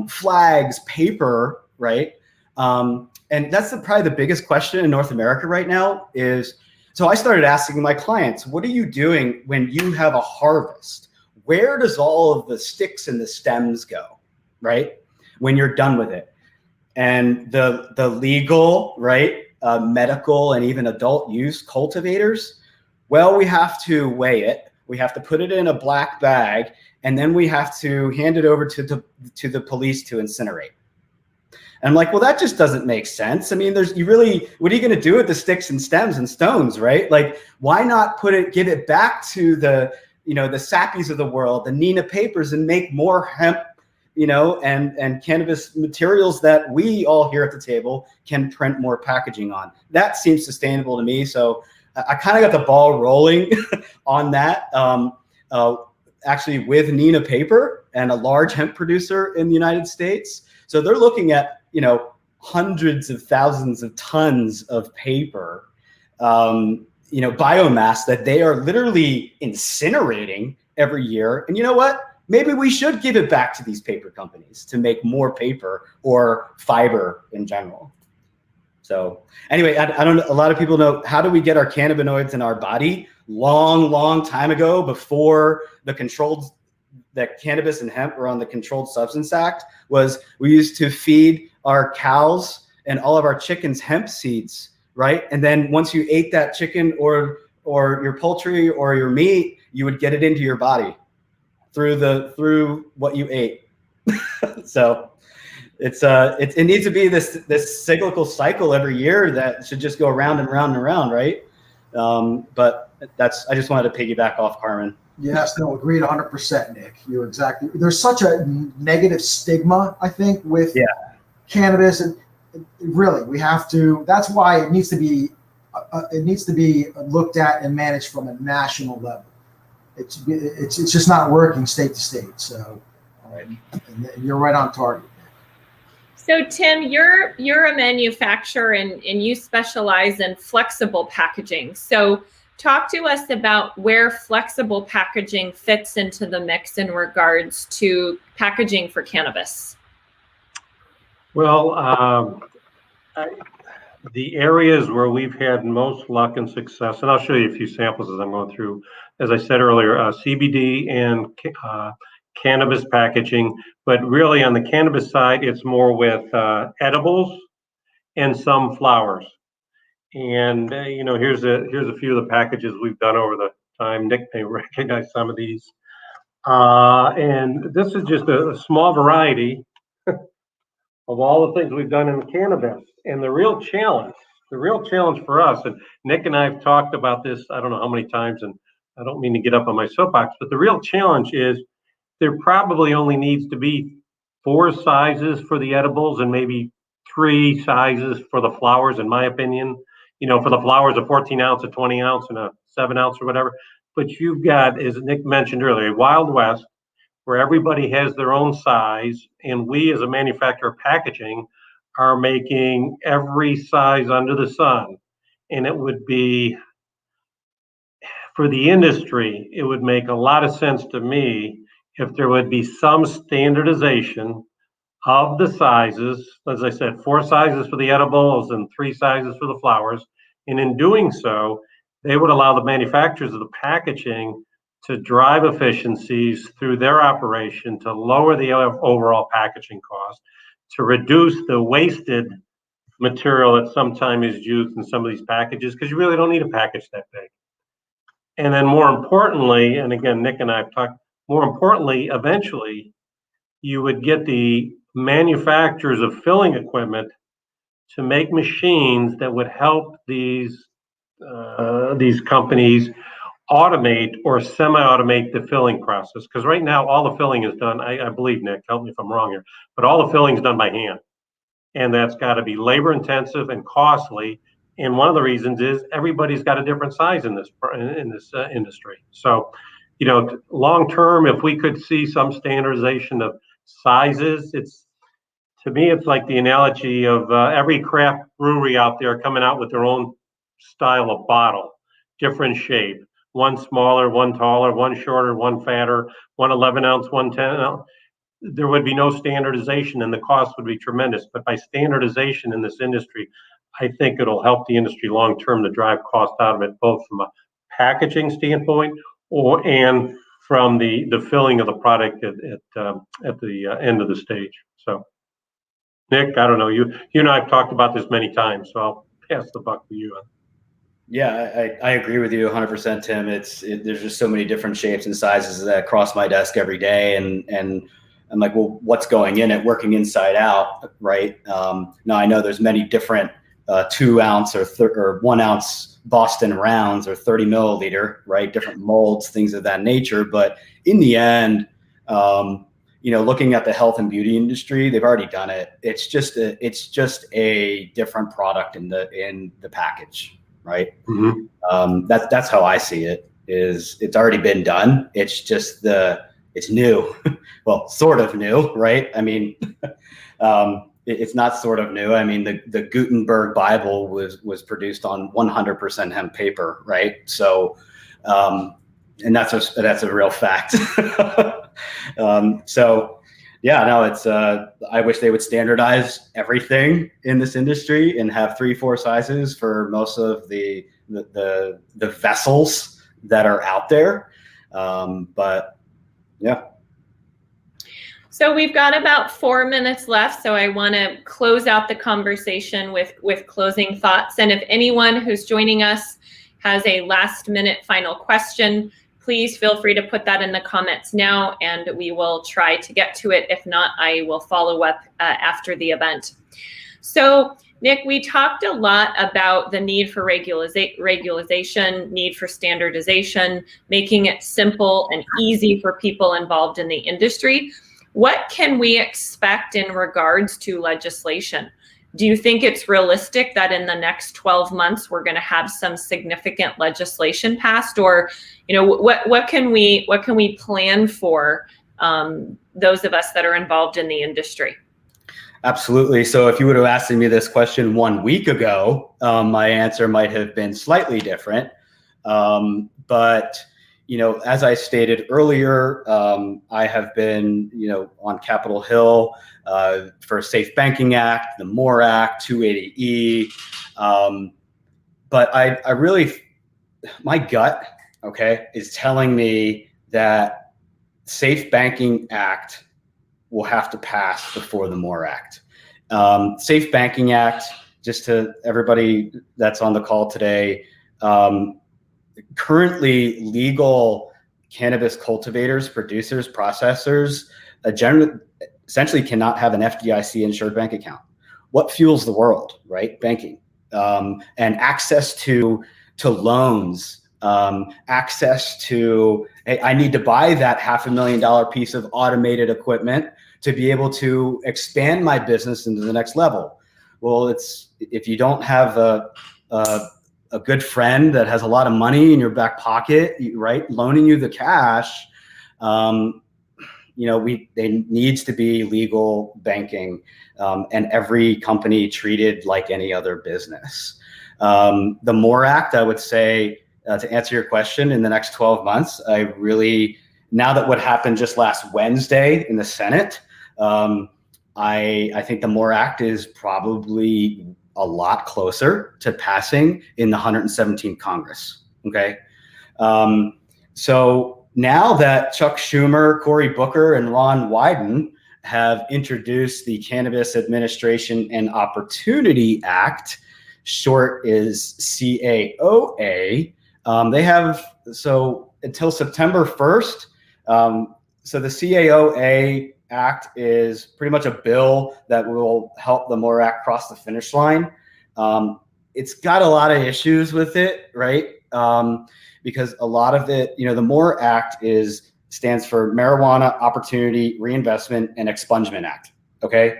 flags, paper, right? And that's probably the biggest question in North America right now is, so I started asking my clients, what are you doing when you have a harvest? Where does all of the sticks and the stems go, right? When you're done with it. And the legal, right, medical and even adult use cultivators, well, we have to weigh it. We have to put it in a black bag, and then we have to hand it over to the police to incinerate. And I'm like, well, that just doesn't make sense. I mean, what are you going to do with the sticks and stems and stones, right? Like, why not give it back to the Sappies of the world, the Nina Papers, and make more hemp, and cannabis materials that we all here at the table can print more packaging on. That seems sustainable to me. So I kind of got the ball rolling on that, actually with Nina Paper and a large hemp producer in the United States. So they're looking at, hundreds of thousands of tons of paper, biomass that they are literally incinerating every year. And you know what? Maybe we should give it back to these paper companies to make more paper or fiber in general. So anyway, I don't know. A lot of people know, how do we get our cannabinoids in our body? Long time ago, before that cannabis and hemp were on the Controlled Substance Act, was we used to feed our cows and all of our chickens hemp seeds, right? And then once you ate that chicken or your poultry or your meat, you would get it into your body through what you ate. So it needs to be this cyclical cycle every year that should just go around and round and around, right? But I just wanted to piggyback off Carmen. Yes, no, agreed 100%, Nick. You're exactly. There's such a negative stigma, I think, with cannabis, and really, we have to. That's why it needs to be looked at and managed from a national level. It's just not working state to state. So, and you're right on target. So Tim, you're a manufacturer and you specialize in flexible packaging. So talk to us about where flexible packaging fits into the mix in regards to packaging for cannabis. Well, the areas where we've had most luck and success, and I'll show you a few samples as I'm going through, as I said earlier, CBD and cannabis packaging, but really on the cannabis side, it's more with edibles and some flowers. And here's a few of the packages we've done over the time. Nick may recognize some of these. And this is just a small variety of all the things we've done in cannabis. And the real challenge for us, and Nick and I have talked about this, I don't know how many times, and I don't mean to get up on my soapbox, but the real challenge is there probably only needs to be 4 sizes for the edibles and maybe 3 sizes for the flowers, in my opinion. For the flowers, a 14 ounce, a 20 ounce, and a 7 ounce or whatever. But you've got, as Nick mentioned earlier, Wild West, where everybody has their own size. And we, as a manufacturer of packaging, are making every size under the sun. And it would be, for the industry, it would make a lot of sense to me if there would be some standardization of the sizes. As I said, 4 sizes for the edibles and 3 sizes for the flowers. And in doing so, they would allow the manufacturers of the packaging to drive efficiencies through their operation to lower the overall packaging cost, to reduce the wasted material that sometimes is used in some of these packages, because you really don't need a package that big. And then more importantly, and again, Nick and I have talked, more importantly, eventually, you would get the manufacturers of filling equipment to make machines that would help these companies automate or semi-automate the filling process. Because right now, all the filling is done, I believe, Nick, help me if I'm wrong here, but all the filling is done by hand. And that's got to be labor intensive and costly. And one of the reasons is everybody's got a different size in this industry. So, long term, if we could see some standardization of sizes, To me, it's like the analogy of every craft brewery out there coming out with their own style of bottle, different shape, one smaller, one taller, one shorter, one fatter, one 11 ounce, one 10 ounce. There would be no standardization and the cost would be tremendous. But by standardization in this industry, I think it'll help the industry long term to drive cost out of it, both from a packaging standpoint and from the filling of the product at the end of the stage. So, Nick, I don't know, you and I have talked about this many times, so I'll pass the buck to you. Yeah, I agree with you 100%, Tim. There's just so many different shapes and sizes that cross my desk every day, and I'm like, well, what's going in it, working inside out, right? Now I know there's many different 2 ounce or 1 ounce Boston rounds or 30 milliliter, right? Different molds, things of that nature. But in the end, looking at the health and beauty industry, they've already done it. It's just a different product in the package, right? Mm-hmm. That's how I see it. It's already been done. It's just it's new. Well, sort of new, right? I mean, it's not sort of new. I mean, the Gutenberg Bible was produced on 100% hemp paper, right? So, and that's a real fact. So, yeah, no, it's. I wish they would standardize everything in this industry and have 3-4 sizes for most of the vessels that are out there. But yeah. So we've got about 4 minutes left. So I want to close out the conversation with closing thoughts. And if anyone who's joining us has a last minute final question, please feel free to put that in the comments now, and we will try to get to it. If not, I will follow up after the event. So Nick, we talked a lot about the need for regularization, need for standardization, making it simple and easy for people involved in the industry. What can we expect in regards to legislation? Do you think it's realistic that in the next 12 months we're going to have some significant legislation passed, or what can we plan for those of us that are involved in the industry? Absolutely. So if you would have asked me this question 1 week ago, my answer might have been slightly different. But as I stated earlier, I have been, on Capitol Hill for Safe Banking Act, the MORE Act, 280E. But I really, my gut, is telling me that Safe Banking Act will have to pass before the MORE Act. Safe Banking Act, just to everybody that's on the call today, currently legal cannabis cultivators, producers, processors, essentially cannot have an FDIC insured bank account. What fuels the world, right? Banking, and access to loans, access to, hey, I need to buy that $500,000 piece of automated equipment to be able to expand my business into the next level. Well, if you don't have a good friend that has a lot of money in your back pocket, right, loaning you the cash, there needs to be legal banking, and every company treated like any other business. The MORE Act, I would say, to answer your question, in the next 12 months, now that what happened just last Wednesday in the Senate, I think the MORE Act is probably a lot closer to passing in the 117th Congress. Okay. So now that Chuck Schumer, Cory Booker, and Ron Wyden have introduced the Cannabis Administration and Opportunity Act, short is CAOA, they have, so until September 1st, so the CAOA Act is pretty much a bill that will help the MORE Act cross the finish line. It's got a lot of issues with it, right? Because a lot of it, the MORE Act stands for Marijuana Opportunity Reinvestment and Expungement Act. Okay,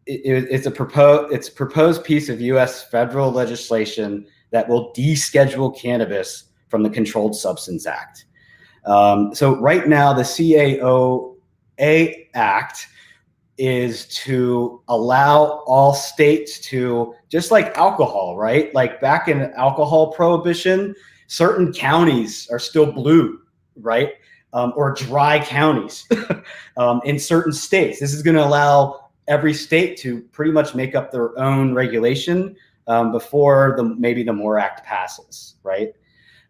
it's a proposed piece of U.S. federal legislation that will deschedule cannabis from the Controlled Substance Act. So right now, the CAOA Act is to allow all states to, just like alcohol, right? Like back in alcohol prohibition, certain counties are still blue, right? Or dry counties in certain states. This is going to allow every state to pretty much make up their own regulation before maybe the MORE Act passes, right?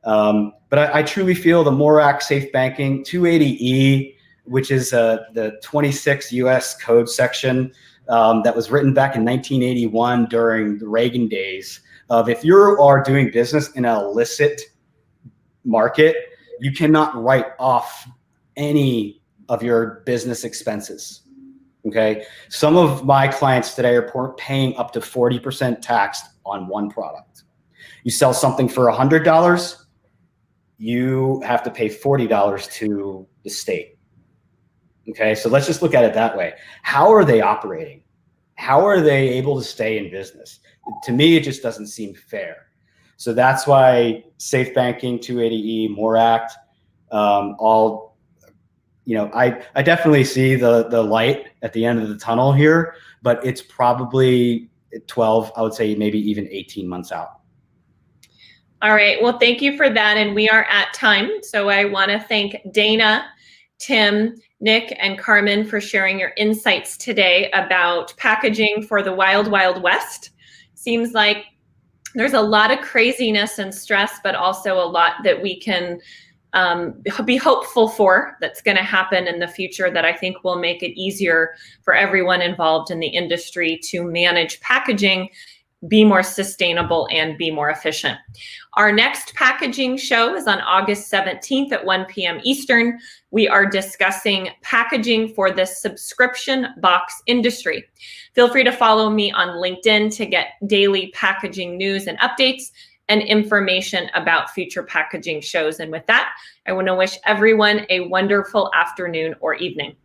But I truly feel the MORE Act, safe banking, 280E, which is the 26 U.S. Code section that was written back in 1981 during the Reagan days, of if you are doing business in an illicit market, you cannot write off any of your business expenses. Okay. Some of my clients today are paying up to 40% tax on one product. You sell something for $100, you have to pay $40 to the state. Okay. So let's just look at it that way. How are they operating? How are they able to stay in business? To me, it just doesn't seem fair. So that's why safe banking, 280E, MORE Act, all, I definitely see the light at the end of the tunnel here, but it's probably 12, I would say maybe even 18 months out. All right. Well, thank you for that. And we are at time. So I want to thank Dana, Tim, Nick, and Carmen for sharing your insights today about packaging for the wild, wild west. Seems like there's a lot of craziness and stress, but also a lot that we can be hopeful for that's going to happen in the future that I think will make it easier for everyone involved in the industry to manage packaging, be more sustainable, and be more efficient. Our next packaging show is on August 17th at 1 p.m. Eastern. We are discussing packaging for the subscription box industry. Feel free to follow me on LinkedIn to get daily packaging news and updates and information about future packaging shows. And with that, I want to wish everyone a wonderful afternoon or evening.